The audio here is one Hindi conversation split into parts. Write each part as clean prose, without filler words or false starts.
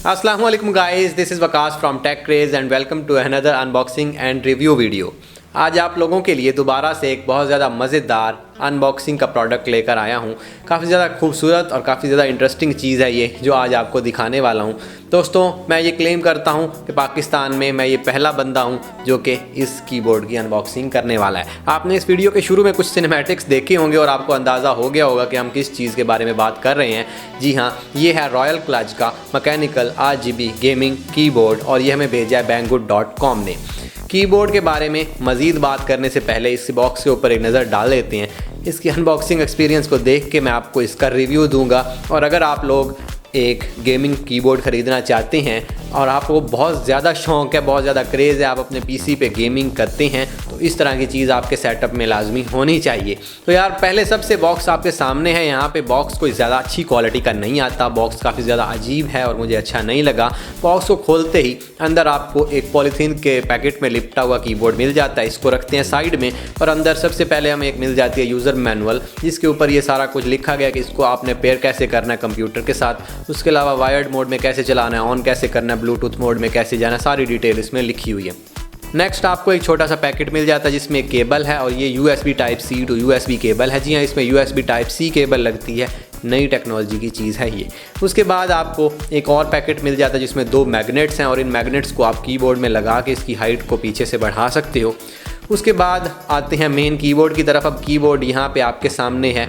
Assalamu alaikum guys, this is Waqas from Tech Craze and welcome to another unboxing and review video। आज आप लोगों के लिए दोबारा से एक बहुत ज़्यादा मज़ेदार अनबॉक्सिंग का प्रोडक्ट लेकर आया हूँ। काफ़ी ज़्यादा खूबसूरत और काफ़ी ज़्यादा इंटरेस्टिंग चीज़ है ये जो आज आपको दिखाने वाला हूँ। दोस्तों, मैं ये क्लेम करता हूँ कि पाकिस्तान में मैं ये पहला बंदा हूँ जो कि इस कीबोर्ड की अनबॉक्सिंग करने वाला है। आपने इस वीडियो के शुरू में कुछ सिनेमैटिक्स देखे होंगे और आपको अंदाज़ा हो गया होगा कि हम किस चीज़ के बारे में बात कर रहे हैं। जी हाँ, ये है रॉयल क्लच का मैकेनिकल RGB गेमिंग कीबोर्ड और ये हमें भेजा है banggood.com ने। कीबोर्ड के बारे में मज़ीद बात करने से पहले इस बॉक्स के ऊपर एक नज़र डाल लेते हैं। इसकी अनबॉक्सिंग एक्सपीरियंस को देख के मैं आपको इसका रिव्यू दूंगा और अगर आप लोग एक गेमिंग कीबोर्ड ख़रीदना चाहते हैं और आपको बहुत ज़्यादा शौक़ है, बहुत ज़्यादा क्रेज़ है, आप अपने PC पे गेमिंग करते हैं तो इस तरह की चीज़ आपके सेटअप में लाजमी होनी चाहिए। तो यार पहले सबसे बॉक्स आपके सामने है। यहाँ पे बॉक्स कोई ज़्यादा अच्छी क्वालिटी का नहीं आता, बॉक्स काफ़ी ज़्यादा अजीब है और मुझे अच्छा नहीं लगा। बॉक्स को खोलते ही अंदर आपको एक पॉलीथीन के पैकेट में लिपटा हुआ कीबोर्ड मिल जाता है। इसको रखते हैं साइड में और अंदर सबसे पहले हमें एक मिल जाती है यूज़र मैनुअल, जिसके ऊपर ये सारा कुछ लिखा गया कि इसको आपने पेयर कैसे करना है कंप्यूटर के साथ, उसके अलावा वायर्ड मोड में कैसे चलाना है, ऑन कैसे करना है, ब्लूटूथ मोड में कैसे जाना, सारी डिटेल इसमें लिखी हुई है। नेक्स्ट आपको एक छोटा सा पैकेट मिल जाता है जिसमें एक केबल है और ये USB Type-C to USB cable है। जी हाँ, इसमें USB Type-C केबल लगती है, नई टेक्नोलॉजी की चीज़ है ये। उसके बाद आपको एक और पैकेट मिल जाता है जिसमें 2 मैग्नेट्स हैं और इन मैग्नेट्स को आप कीबोर्ड में लगा के इसकी हाइट को पीछे से बढ़ा सकते हो। उसके बाद आते हैं मेन कीबोर्ड की तरफ। अब कीबोर्ड यहाँ पे आपके सामने है।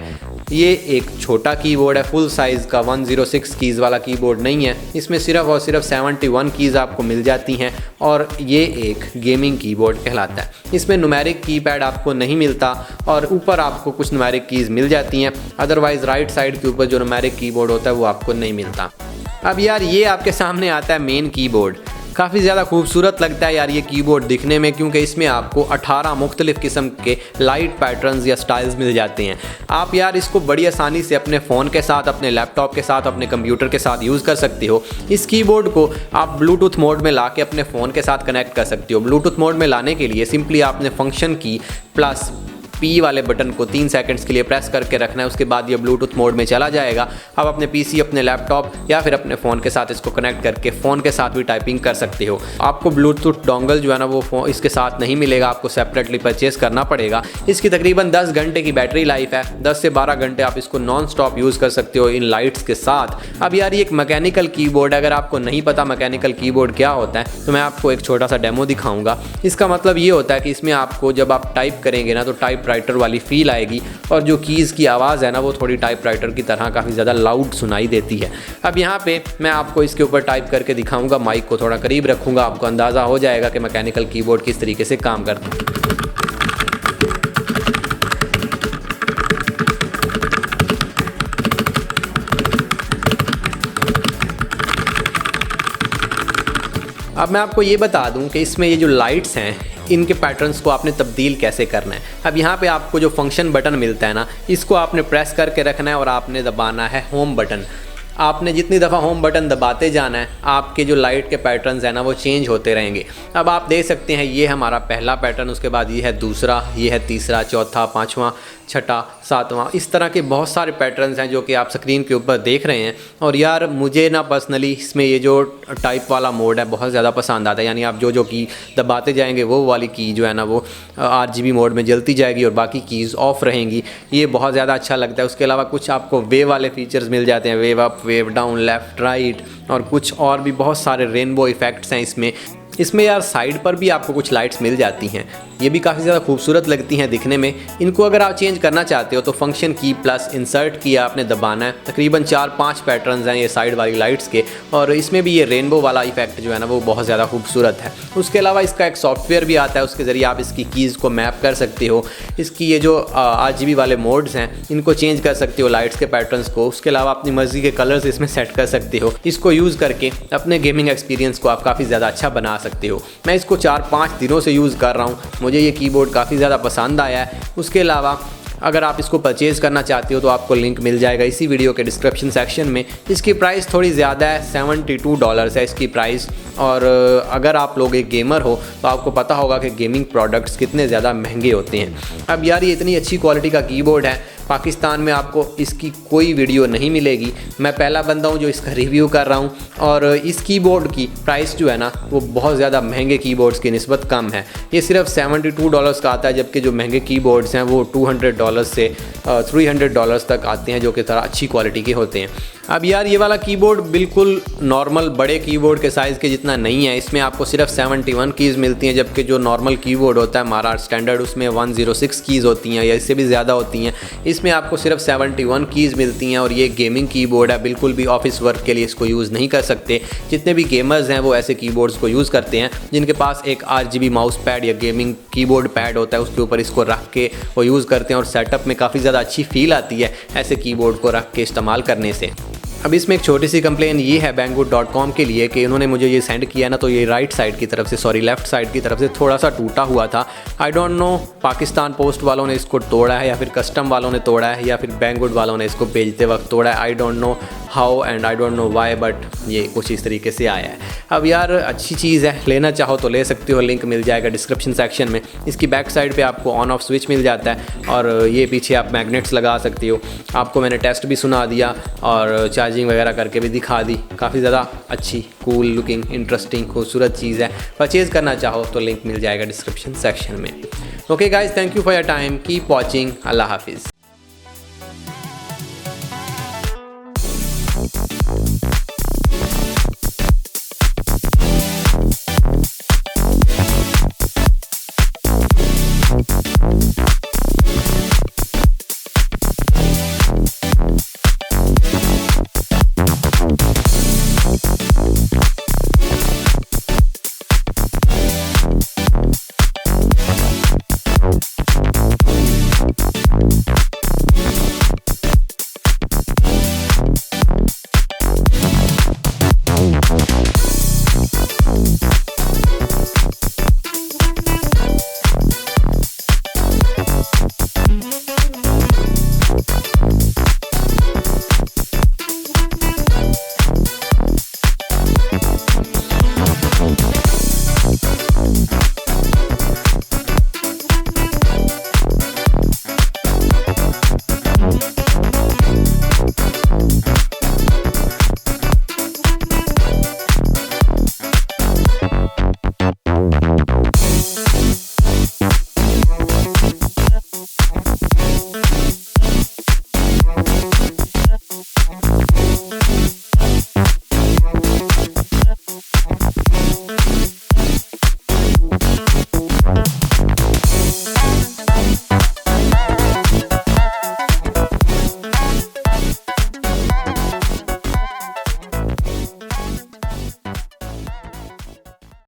ये एक छोटा कीबोर्ड है, फुल साइज़ का 106 कीज़ वाला कीबोर्ड नहीं है। इसमें सिर्फ और सिर्फ 71 कीज़ आपको मिल जाती हैं और ये एक गेमिंग कीबोर्ड कहलाता है। इसमें न्यूमेरिक कीपैड आपको नहीं मिलता और ऊपर आपको कुछ न्यूमेरिक कीज़ मिल जाती हैं, अदरवाइज़ राइट साइड के ऊपर जो न्यूमेरिक कीबोर्ड होता है वो आपको नहीं मिलता। अब यार ये आपके सामने आता है मेन कीबोर्ड। काफ़ी ज़्यादा खूबसूरत लगता है यार ये कीबोर्ड दिखने में, क्योंकि इसमें आपको 18 मुख्तलिफ़ किस्म के लाइट पैटर्न्स या स्टाइल्स मिल जाते हैं। आप यार इसको बड़ी आसानी से अपने फ़ोन के साथ, अपने लैपटॉप के साथ, अपने कंप्यूटर के साथ यूज़ कर सकते हो। इस कीबोर्ड को आप ब्लूटूथ मोड में ला के अपने फ़ोन के साथ कनेक्ट कर सकते हो। ब्लूटूथ मोड में लाने के लिए सिंपली आपने फंक्शन की प्लस P वाले बटन को 3 सेकंड्स के लिए प्रेस करके रखना है। उसके बाद ये ब्लूटूथ मोड में चला जाएगा। आप अपने PC, अपने लैपटॉप या फिर अपने फ़ोन के साथ इसको कनेक्ट करके फ़ोन के साथ भी टाइपिंग कर सकते हो। आपको ब्लूटूथ डोंगल जो है ना वो इसके साथ नहीं मिलेगा, आपको सेपरेटली परचेज़ करना पड़ेगा। इसकी तकरीबन 10 घंटे की बैटरी लाइफ है। 10 से 12 घंटे आप इसको नॉन स्टॉप यूज़ कर सकते हो इन लाइट्स के साथ। अब यार ये एक मैकेनिकल कीबोर्ड है। अगर आपको नहीं पता मैकेनिकल कीबोर्ड क्या होता है तो मैं आपको एक छोटा सा डेमो दिखाऊँगा। इसका मतलब ये होता है कि इसमें आपको जब आप टाइप करेंगे ना तो टाइप राइटर वाली फील आएगी और जो कीज़ की आवाज़ है ना वो थोड़ी टाइपराइटर की तरह काफ़ी ज़्यादा लाउड सुनाई देती है। अब यहाँ पे मैं आपको इसके ऊपर टाइप करके दिखाऊंगा, माइक को थोड़ा करीब रखूँगा, आपको अंदाज़ा हो जाएगा कि मैकेनिकल कीबोर्ड किस तरीके से काम करता है। अब मैं आपको ये बता दूं कि इसमें ये जो लाइट्स हैं इनके पैटर्न्स को आपने तब्दील कैसे करना है। अब यहाँ पे आपको जो फंक्शन बटन मिलता है ना, इसको आपने प्रेस करके रखना है और आपने दबाना है होम बटन। आपने जितनी दफ़ा होम बटन दबाते जाना है आपके जो लाइट के पैटर्न्स हैं ना वो चेंज होते रहेंगे। अब आप देख सकते हैं ये हमारा पहला पैटर्न, उसके बाद ये है दूसरा, ये है तीसरा, चौथा, पाँचवा, छठा, सातवां, इस तरह के बहुत सारे पैटर्न्स हैं जो कि आप स्क्रीन के ऊपर देख रहे हैं। और यार मुझे ना पर्सनली इसमें ये जो टाइप वाला मोड है बहुत ज़्यादा पसंद आता है। यानी आप जो की दबाते जाएंगे वो वाली की जो है ना वो RGB मोड में जलती जाएगी और बाकी कीज़ ऑफ रहेंगी। ये बहुत ज़्यादा अच्छा लगता है। उसके अलावा कुछ आपको वेव वाले फीचर्स मिल जाते हैं, wave up, wave down, left right और कुछ और भी बहुत सारे रेनबो इफ़ेक्ट्स हैं इसमें। इसमें यार साइड पर भी आपको कुछ लाइट्स मिल जाती हैं, ये भी काफ़ी ज़्यादा खूबसूरत लगती हैं दिखने में। इनको अगर आप चेंज करना चाहते हो तो फंक्शन की प्लस इंसर्ट किया आपने दबाना है। तकरीबन 4-5 पैटर्न्स हैं ये साइड वाली लाइट्स के, और इसमें भी ये रेनबो वाला इफेक्ट जो है ना वो बहुत ज़्यादा खूबसूरत है। उसके अलावा इसका एक सॉफ्टवेयर भी आता है, उसके ज़रिए आप इसकी कीज़ को मैप कर सकते हो। इसकी ये जो RGB वाले मोड्स हैं इनको चेंज कर सकते हो लाइट्स के पैटर्न्स को। उसके अलावा अपनी मर्ज़ी के कलर्स इसमें सेट कर सकते हो। इसको यूज़ करके अपने गेमिंग एक्सपीरियंस को आप काफ़ी ज़्यादा अच्छा बना सकते हो। मैं इसको 4-5 दिनों से यूज़ कर रहा हूँ, मुझे ये कीबोर्ड काफ़ी ज़्यादा पसंद आया है। उसके अलावा अगर आप इसको परचेज़ करना चाहते हो तो आपको लिंक मिल जाएगा इसी वीडियो के डिस्क्रिप्शन सेक्शन में। इसकी प्राइस थोड़ी ज़्यादा है, $72 है इसकी प्राइस। और अगर आप लोग एक गेमर हो तो आपको पता होगा कि गेमिंग प्रोडक्ट्स कितने ज़्यादा महंगे होते हैं। अब यार ये इतनी अच्छी क्वालिटी का कीबोर्ड है, पाकिस्तान में आपको इसकी कोई वीडियो नहीं मिलेगी। मैं पहला बंदा हूँ जो इसका रिव्यू कर रहा हूँ, और इस कीबोर्ड की प्राइस जो है ना वो बहुत ज़्यादा महंगे कीबोर्ड्स की निस्बत कम है। ये सिर्फ $72 का आता है, जबकि जो महंगे कीबोर्ड्स हैं वो $200 से $300 तक आते हैं, जो कि थोड़ा अच्छी क्वालिटी के होते हैं। अब यार ये वाला कीबोर्ड बिल्कुल नॉर्मल बड़े कीबोर्ड के साइज़ के जितना नहीं है। इसमें आपको सिर्फ 71 कीज़ मिलती हैं, जबकि जो नॉर्मल कीबोर्ड होता है हमारा स्टैंडर्ड उसमें 106 कीज़ होती हैं या इससे भी ज़्यादा होती हैं। इसमें आपको सिर्फ 71 कीज़ मिलती हैं, और ये गेमिंग कीबोर्ड है, बिल्कुल भी ऑफिस वर्क के लिए इसको यूज़ नहीं कर सकते। जितने भी गेमर्स हैं वो ऐसे कीबोर्ड्स को यूज़ करते हैं जिनके पास एक RGB माउस पैड या गेमिंग कीबोर्ड पैड होता है, उसके ऊपर इसको रख के वो यूज़ करते हैं, और सेटअप में काफ़ी ज़्यादा अच्छी फील आती है ऐसे कीबोर्ड को रख के इस्तेमाल करने से। अब इसमें एक छोटी सी कंप्लेन ये है banggood.com के लिए कि इन्होंने मुझे ये सेंड किया ना तो ये राइट साइड की तरफ से लेफ़्ट साइड की तरफ से थोड़ा सा टूटा हुआ था। I don't know Pakistan post वालों ने इसको तोड़ा है या फिर कस्टम वालों ने तोड़ा है या फिर Banggood वालों ने इसको भेजते वक्त तोड़ा है। I don't know how and I don't know why, but ये कुछ इस तरीके से आया है। अब यार अच्छी चीज़ है, लेना चाहो तो ले सकते हो, लिंक मिल जाएगा डिस्क्रिप्शन सेक्शन में। इसकी बैक साइड पे आपको ऑन ऑफ स्विच मिल जाता है, और ये पीछे आप मैग्नेट्स लगा सकते हो। आपको मैंने टेस्ट भी सुना दिया और चार्जिंग वगैरह करके भी दिखा दी। काफ़ी ज़्यादा अच्छी, कूल लुकिंग, इंटरेस्टिंग, खूबसूरत चीज़ है। परचेज़ करना चाहो तो लिंक मिल जाएगा डिस्क्रिप्शन सेक्शन में। Okay guys, thank you for your time, keep watching, अल्लाह हाफिज़।